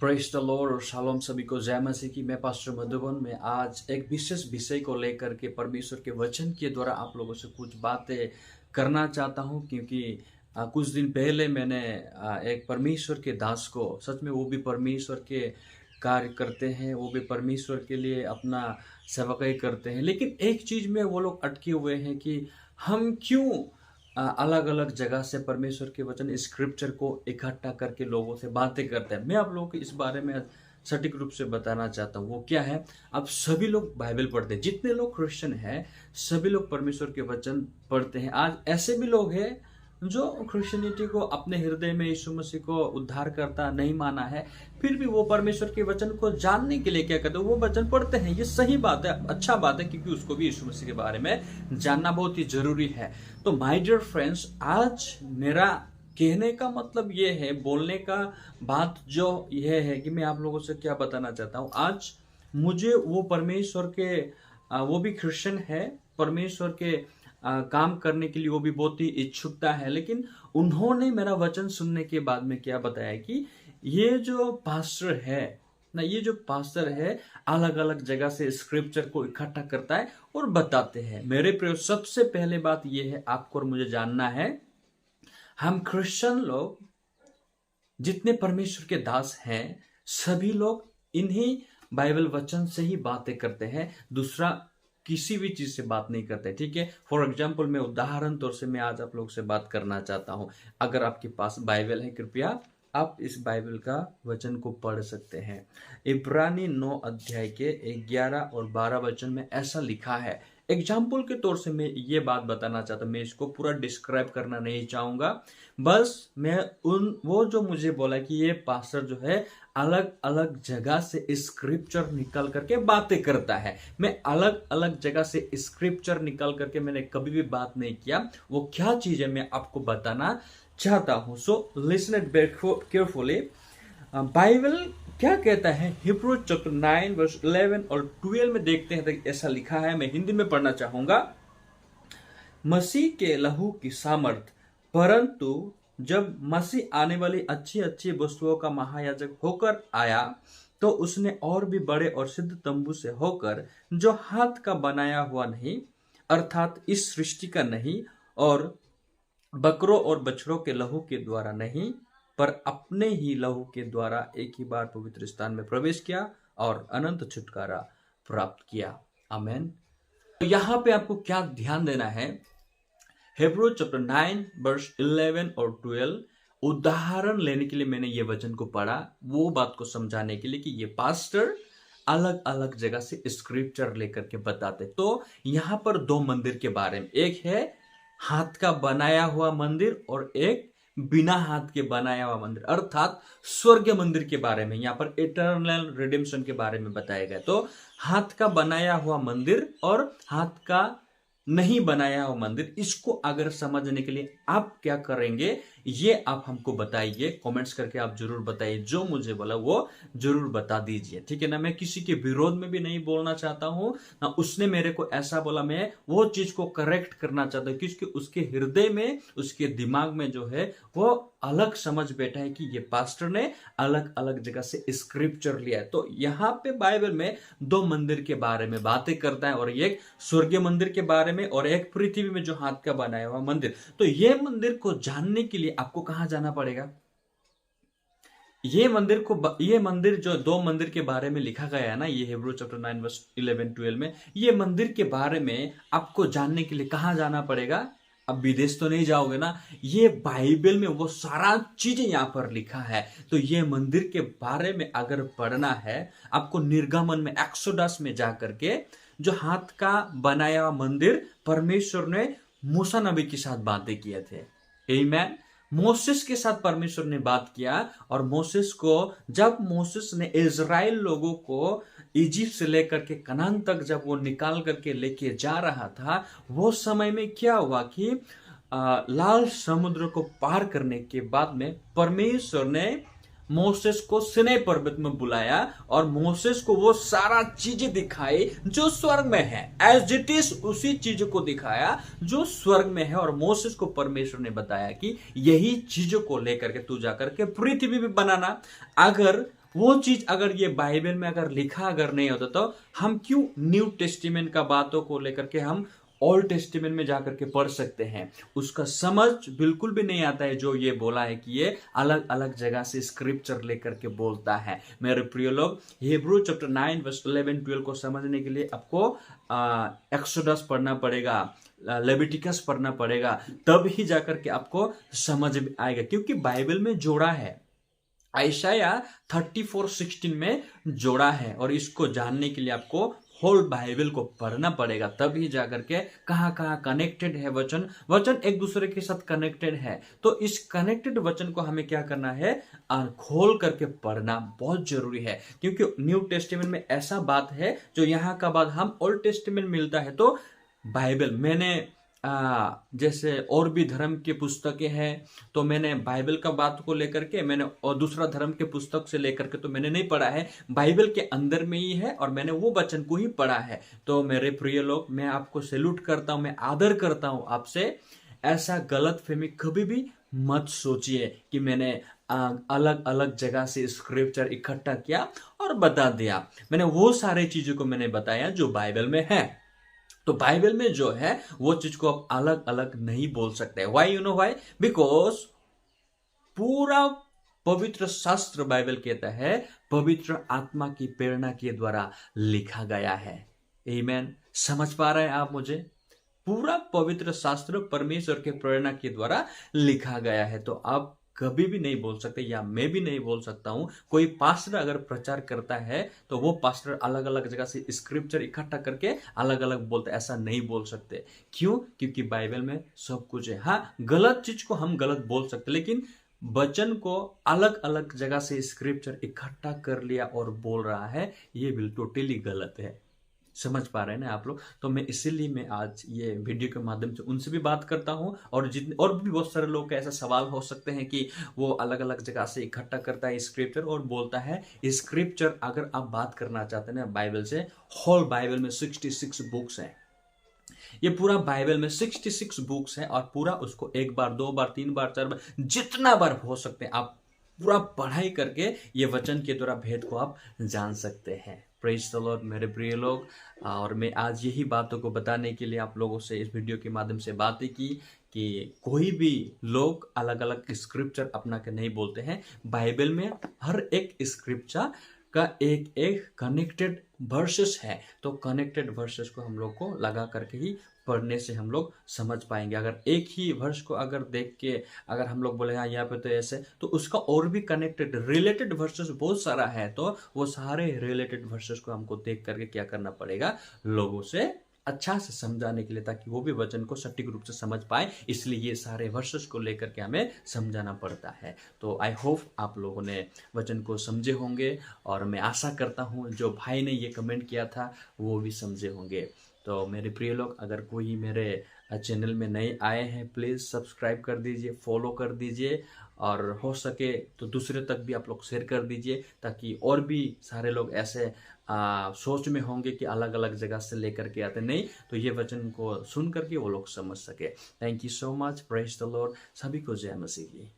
Praise the Lord और shalom सभी को जय मसीह की। मैं पास्टर मधुबन में आज एक विशेष विषय को लेकर के परमेश्वर के वचन के द्वारा आप लोगों से कुछ बातें करना चाहता हूं, क्योंकि कुछ दिन पहले मैंने एक परमेश्वर के दास को, सच में वो भी परमेश्वर के कार्य करते हैं, वो भी परमेश्वर के लिए अपना सेवकाई करते हैं, लेकिन एक चीज़ में वो लोग अटके हुए हैं कि हम क्यों अलग अलग जगह से परमेश्वर के वचन स्क्रिप्चर को इकट्ठा करके लोगों से बातें करते हैं। मैं आप लोगों को इस बारे में सटीक रूप से बताना चाहता हूँ। वो क्या है? अब सभी लोग बाइबल पढ़ते हैं, जितने लोग क्रिश्चियन हैं सभी लोग परमेश्वर के वचन पढ़ते हैं। आज ऐसे भी लोग हैं जो क्रिश्चियनिटी को अपने हृदय में यीशु मसीह को उद्धार करता नहीं माना है, फिर भी वो परमेश्वर के वचन को जानने के लिए क्या करते हैं? वो वचन पढ़ते हैं। ये सही बात है, अच्छा बात है, क्योंकि उसको भी यीशु मसीह के बारे में जानना बहुत ही जरूरी है। तो माय डियर फ्रेंड्स, आज मेरा कहने का मतलब ये है, बोलने का बात जो ये है कि मैं आप लोगों से क्या बताना चाहता हूँ। आज मुझे वो परमेश्वर के वो भी क्रिश्चियन है, परमेश्वर के काम करने के लिए वो भी बहुत ही इच्छुकता है, लेकिन उन्होंने मेरा वचन सुनने के बाद में क्या बताया कि ये जो पास्टर है ना, ये जो पास्टर है अलग अलग जगह से स्क्रिप्चर को इकट्ठा करता है और बताते हैं। मेरे प्रिय, सबसे पहले बात ये है, आपको और मुझे जानना है, हम क्रिश्चियन लोग जितने परमेश्वर के दास हैं सभी लोग इन्हीं बाइबल वचन से ही बातें करते हैं, दूसरा किसी भी चीज से बात नहीं करते। ठीक है, फॉर एग्जाम्पल मैं उदाहरण तौर से मैं आज आप लोग से बात करना चाहता हूं। अगर आपके पास बाइबल है, कृपया आप इस बाइबल का वचन को पढ़ सकते हैं। इब्रानी 9 अध्याय के 11 और 12 वचन में ऐसा लिखा है। एग्जाम्पल के तौर से मैं ये बात बताना चाहता हूँ, मैं इसको पूरा डिस्क्राइब करना नहीं चाहूंगा, बस मैं वो जो मुझे बोला कि ये पास्टर जो है अलग अलग जगह से स्क्रिप्चर निकल करके बातें करता है। मैं अलग अलग जगह से स्क्रिप्चर निकल करके मैंने कभी भी बात नहीं किया। वो क्या चीज है मैं आपको बताना चाहता हूं। So listen it carefully. Bible क्या कहता है? हिब्रू चैप्टर 9 वर्स 11 और 12 में देखते हैं तो ऐसा लिखा है, मैं हिंदी में पढ़ना चाहूंगा। मसीह के लहू की सामर्थ, परंतु जब मसीह आने वाली अच्छी अच्छी वस्तुओं का महायाजक होकर आया तो उसने और भी बड़े और सिद्ध तंबू से होकर, जो हाथ का बनाया हुआ नहीं, अर्थात इस सृष्टि का नहीं, और बकरों और बछड़ों के लहू के द्वारा नहीं, पर अपने ही लहू के द्वारा एक ही बार पवित्र स्थान में प्रवेश किया और अनंत छुटकारा प्राप्त किया। आमेन। तो यहां पे आपको क्या ध्यान देना है? हिब्रू चैप्टर 9 वर्स 11 और 12 उदाहरण लेने के लिए मैंने ये वचन को पढ़ा, वो बात को समझाने के लिए कि ये पास्टर अलग अलग जगह से स्क्रिप्चर लेकर के बताते। तो यहां पर दो मंदिर के बारे में, एक है हाथ का बनाया हुआ मंदिर और एक बिना हाथ के बनाया हुआ मंदिर, अर्थात स्वर्ग मंदिर के बारे में, यहां पर इटर्नल रिडेम्पशन के बारे में बताया गया। तो हाथ का बनाया हुआ मंदिर और हाथ का नहीं बनाया हुआ मंदिर, इसको अगर समझने के लिए आप क्या करेंगे ये आप हमको बताइए, कमेंट्स करके आप जरूर बताइए। जो मुझे बोला वो जरूर बता दीजिए, ठीक है ना। मैं किसी के विरोध में भी नहीं बोलना चाहता हूं ना, उसने मेरे को ऐसा बोला मैं वो चीज को करेक्ट करना चाहता हूं, क्योंकि उसके हृदय में, उसके दिमाग में जो है वो अलग समझ बैठा है कि ये पास्टर ने अलग अलग जगह से स्क्रिप्चर लिया है। तो यहाँ पे बाइबल में दो मंदिर के बारे में बातें करता है, और एक स्वर्गीय मंदिर के बारे में और एक पृथ्वी में जो हाथ का बनाया हुआ मंदिर। तो ये मंदिर को जानने के लिए आपको कहां जाना पड़ेगा? ये मंदिर जो दो मंदिर के बारे में लिखा गया है ना, ये हिब्रू चैप्टर 9 वर्स 11-12 में, ये मंदिर के बारे में आपको जानने के लिए कहां जाना पड़ेगा? अब विदेश तो नहीं जाओगे ना, ये बाइबल में वो सारा चीज यहां पर लिखा है। तो ये मंदिर के बारे में अगर पढ़ना है आपको, निर्गमन में, एक्सोडस में जाकर के, जो हाथ का बनाया हुआ मंदिर परमेश्वर ने मूसा नबी के साथ बातें किए थे। आमीन। मोसेस के साथ परमेश्वर ने बात किया, और मोसेस को, जब मोसेस ने इजराइल लोगों को इजिप्ट से लेकर के कनान तक जब वो निकाल करके लेके जा रहा था, वो समय में क्या हुआ कि लाल समुद्र को पार करने के बाद में परमेश्वर ने मोसेस को सिनै पर्वत में बुलाया और मोसेस को वो सारा चीजें दिखाई जो स्वर्ग में है, एज इट इज उसी चीज को दिखाया जो स्वर्ग में है। और मोसेस को परमेश्वर ने बताया कि यही चीजों को लेकर के तू जाकर के पृथ्वी भी बनाना। अगर वो चीज अगर ये बाइबल में अगर लिखा अगर नहीं होता तो हम क्यों न्यू टेस्टिमेंट का बातों को लेकर के हम ओल्ड टेस्टिमेंट में जाकर के पढ़ सकते हैं। उसका समझ बिल्कुल भी नहीं आता है जो ये बोला है कि ये अलग अलग जगह से स्क्रिप्चर लेकर के बोलता है। मेरे प्रिय लोग, हिब्रू चैप्टर 9 वर्स 11 12 को समझने के लिए आपको एक्सोडस पढ़ना पड़ेगा, लेविटिकस पढ़ना पड़ेगा, तब ही जाकर के आपको समझ में आएगा, क्योंकि बाइबल में जोड़ा है। आयशाया 34:16 में जोड़ा है, और इसको जानने के लिए आपको होल बाइबल को पढ़ना पड़ेगा, तभी जाकर के कहाँ कहाँ कनेक्टेड है वचन, वचन एक दूसरे के साथ कनेक्टेड है। तो इस कनेक्टेड वचन को हमें क्या करना है, खोल करके पढ़ना बहुत जरूरी है, क्योंकि न्यू टेस्टामेंट में ऐसा बात है जो यहाँ का बात हम ओल्ड टेस्टामेंट मिलता है। तो बाइबल मैंने जैसे और भी धर्म की पुस्तकें हैं, तो मैंने बाइबल का बात को लेकर के मैंने और दूसरा धर्म के पुस्तक से लेकर के तो मैंने नहीं पढ़ा है, बाइबल के अंदर में ही है और मैंने वो वचन को ही पढ़ा है। तो मेरे प्रिय लोग, मैं आपको सैल्यूट करता हूं, मैं आदर करता हूं आपसे। ऐसा गलत फहमी कभी भी मत सोचिए कि मैंने अलग अलग जगह से स्क्रिप्चर इकट्ठा किया और बता दिया। मैंने वो सारे चीजों को मैंने बताया जो बाइबल में है। तो बाइबल में जो है वो चीज को आप अलग अलग नहीं बोल सकते। Why you know why? Because पूरा पवित्र शास्त्र बाइबल कहता है पवित्र आत्मा की प्रेरणा के द्वारा लिखा गया है। आमीन। समझ पा रहे हैं आप मुझे? पूरा पवित्र शास्त्र परमेश्वर के प्रेरणा के द्वारा लिखा गया है। तो आप कभी भी नहीं बोल सकते, या मैं भी नहीं बोल सकता हूं, कोई पास्टर अगर प्रचार करता है तो वो पास्टर अलग अलग जगह से स्क्रिप्चर इकट्ठा करके अलग अलग बोलते, ऐसा नहीं बोल सकते। क्यों? क्योंकि बाइबल में सब कुछ है। हाँ, गलत चीज को हम गलत बोल सकते, लेकिन वचन को अलग अलग जगह से स्क्रिप्चर इकट्ठा कर लिया और बोल रहा है, ये बिल्कुल टोटली गलत है। समझ पा रहे हैं ना आप लोग? तो मैं इसीलिए मैं आज ये वीडियो के माध्यम से उनसे भी बात करता हूं, और जितने और भी बहुत सारे लोग का ऐसा सवाल हो सकते हैं कि वो अलग अलग जगह से इकट्ठा करता है स्क्रिप्चर और बोलता है। स्क्रिप्चर अगर आप बात करना चाहते हैं ना बाइबल से, होल बाइबल में 66 बुक्स हैं। ये पूरा बाइबल में 66 बुक्स हैं, और पूरा उसको एक बार, दो बार, तीन बार, चार बार, जितना बार हो सकते हैं आप पूरा पढ़ाई करके ये वचन के द्वारा भेद को आप जान सकते हैं। प्रेज द लॉर्ड मेरे प्रिय लोग। और मैं आज यही बातों को बताने के लिए आप लोगों से इस वीडियो के माध्यम से बातें की कि कोई भी लोग अलग अलग स्क्रिप्चर अपना के नहीं बोलते हैं। बाइबल में हर एक स्क्रिप्चर का एक एक कनेक्टेड वर्सेस है। तो कनेक्टेड वर्सेस को हम लोग को लगा करके ही पढ़ने से हम लोग समझ पाएंगे। अगर एक ही वर्ष को अगर देख के अगर हम लोग बोले हाँ यहाँ पे तो ऐसे, तो उसका और भी कनेक्टेड रिलेटेड वर्सेस बहुत सारा है। तो वो सारे रिलेटेड वर्सेस को हमको देख करके क्या करना पड़ेगा, लोगों से अच्छा से समझाने के लिए, ताकि वो भी वचन को सटीक रूप से समझ पाए। इसलिए ये सारे वर्सेस को लेकर के हमें समझाना पड़ता है। तो आई होप आप लोगों ने वचन को समझे होंगे, और मैं आशा करता हूँ जो भाई ने ये कमेंट किया था वो भी समझे होंगे। तो मेरे प्रिय लोग, अगर कोई मेरे चैनल में नए आए हैं, प्लीज़ सब्सक्राइब कर दीजिए, फॉलो कर दीजिए, और हो सके तो दूसरे तक भी आप लोग शेयर कर दीजिए, ताकि और भी सारे लोग ऐसे सोच में होंगे कि अलग अलग जगह से लेकर के आते, नहीं तो ये वचन को सुन करके वो लोग समझ सके। Thank you so much. Praise the Lord. सभी को जय मसीह की।